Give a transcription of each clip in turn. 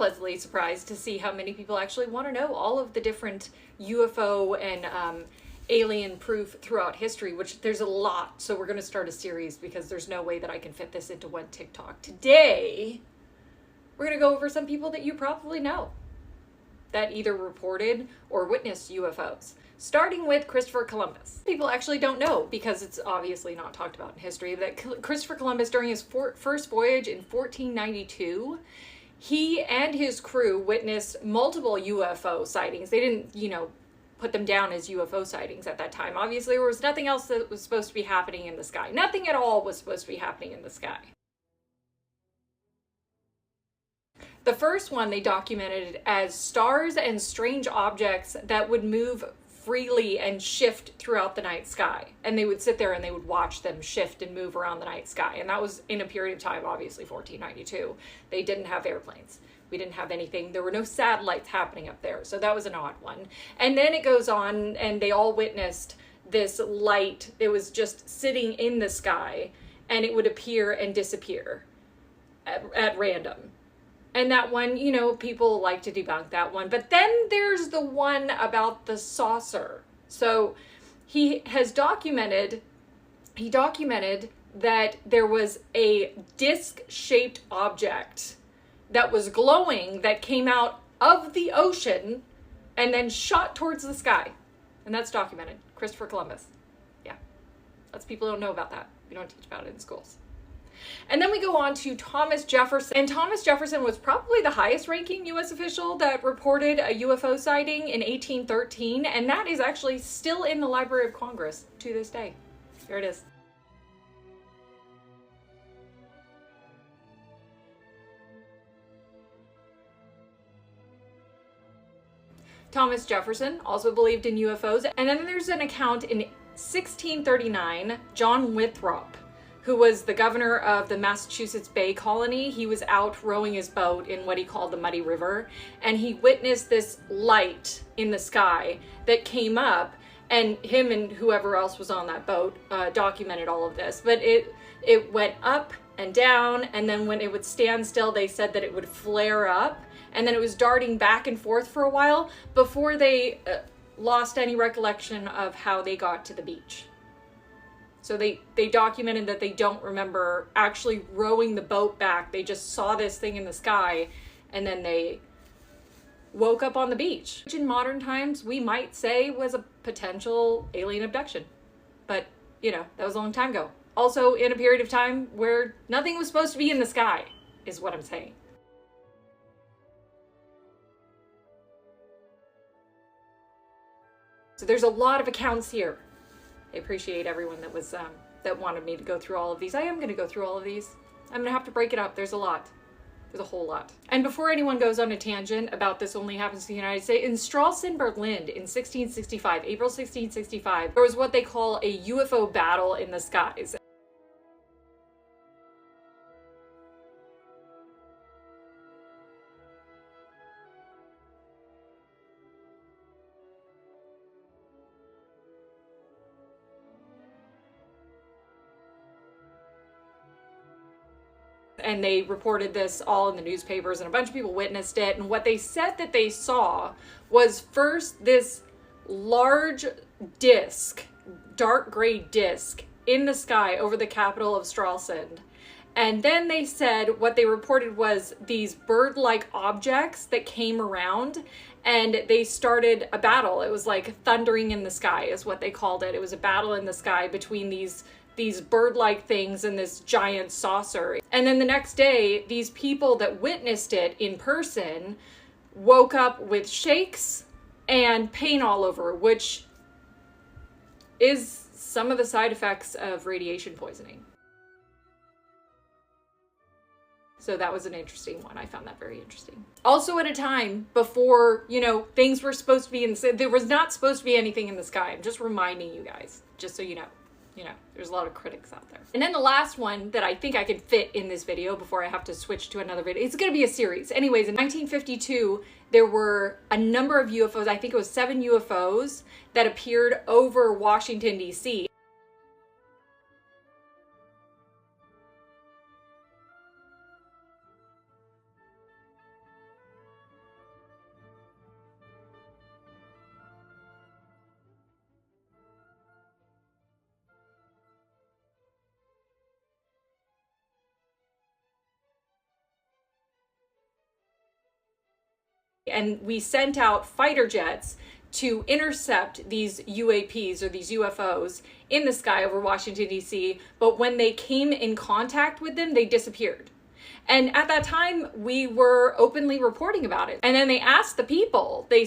pleasantly surprised to see how many people actually want to know all of the different UFO and alien proof throughout history, which there's a lot. So we're going to start a series because there's no way that I can fit this into one TikTok. Today, we're going to go over some people that you probably know that either reported or witnessed UFOs. Starting with Christopher Columbus. People actually don't know, because it's obviously not talked about in history, that Christopher Columbus, during his first voyage in 1492, he and his crew witnessed multiple UFO sightings. They didn't, put them down as UFO sightings at that time. Obviously, there was nothing else that was supposed to be happening in the sky. Nothing at all was supposed to be happening in the sky. The first one they documented as stars and strange objects that would move freely and shift throughout the night sky. And they would sit there and they would watch them shift and move around the night sky. And that was in a period of time, obviously 1492. They didn't have airplanes. We didn't have anything. There were no satellites happening up there. So that was an odd one. And then it goes on and they all witnessed this light. It was just sitting in the sky and it would appear and disappear at random. And that one, people like to debunk that one. But then there's the one about the saucer. So he documented that there was a disc-shaped object that was glowing that came out of the ocean and then shot towards the sky. And that's documented. Christopher Columbus. Yeah. Lots of people don't know about that. We don't teach about it in schools. And then we go on to Thomas Jefferson. And Thomas Jefferson was probably the highest ranking U.S. official that reported a UFO sighting in 1813. And that is actually still in the Library of Congress to this day. Here it is. Thomas Jefferson also believed in UFOs. And then there's an account in 1639, John Winthrop, who was the governor of the Massachusetts Bay Colony. He was out rowing his boat in what he called the Muddy River, and he witnessed this light in the sky that came up, and him and whoever else was on that boat documented all of this. But it went up and down, and then when it would stand still, they said that it would flare up, and then it was darting back and forth for a while before they lost any recollection of how they got to the beach. So they documented that they don't remember actually rowing the boat back. They just saw this thing in the sky and then they woke up on the beach. Which in modern times we might say was a potential alien abduction. But, that was a long time ago. Also in a period of time where nothing was supposed to be in the sky, is what I'm saying. So there's a lot of accounts here. I appreciate everyone that was that wanted me to go through all of these. I am going to go through all of these. I'm going to have to break it up. There's a lot. There's a whole lot. And before anyone goes on a tangent about this only happens in the United States, in Stralsund, Berlin in 1665, April 1665, there was what they call a UFO battle in the skies. And they reported this all in the newspapers and a bunch of people witnessed it. And what they said that they saw was first this large disc, dark gray disc in the sky over the capital of Stralsund. And then they said what they reported was these bird-like objects that came around and they started a battle. It was like thundering in the sky is what they called it. It was a battle in the sky between these bird-like things and this giant saucer. And then the next day, these people that witnessed it in person woke up with shakes and pain all over, which is some of the side effects of radiation poisoning. So that was an interesting one. I found that very interesting. Also at a time before, things were supposed to be there was not supposed to be anything in the sky. I'm just reminding you guys, just so you know. There's a lot of critics out there. And then the last one that I think I could fit in this video before I have to switch to another video, it's going to be a series. Anyways, in 1952, there were a number of UFOs, I think it was 7 UFOs that appeared over Washington, D.C. and we sent out fighter jets to intercept these UAPs or these UFOs in the sky over Washington, D.C. But when they came in contact with them, they disappeared. And at that time, we were openly reporting about it. And then they asked the people, they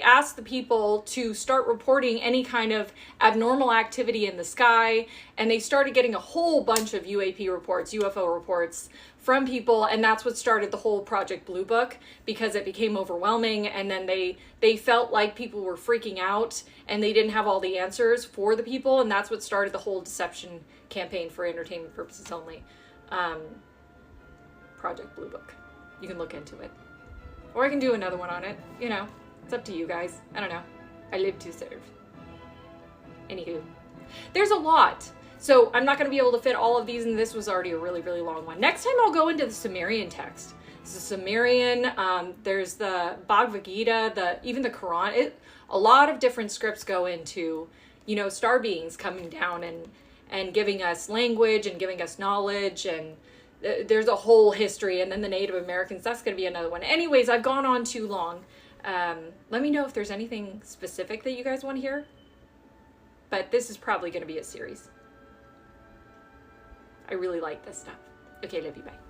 asked the people to start reporting any kind of abnormal activity in the sky. And they started getting a whole bunch of UAP reports, UFO reports from people. And that's what started the whole Project Blue Book, because it became overwhelming. And then they felt like people were freaking out and they didn't have all the answers for the people. And that's what started the whole deception campaign for entertainment purposes only. Project Blue Book. You can look into it. Or I can do another one on it. You know, it's up to you guys. I don't know. I live to serve. Anywho, there's a lot. So I'm not going to be able to fit all of these, and this was already a really, really long one. Next time I'll go into the Sumerian text. This is Sumerian. There's the Bhagavad Gita, even the Quran. A lot of different scripts go into, you know, star beings coming down and giving us language and giving us knowledge, and there's a whole history. And then the Native Americans, that's going to be another one. Anyways, I've gone on too long. Let me know if there's anything specific that you guys want to hear. But this is probably going to be a series. I really like this stuff. Okay, love you, bye.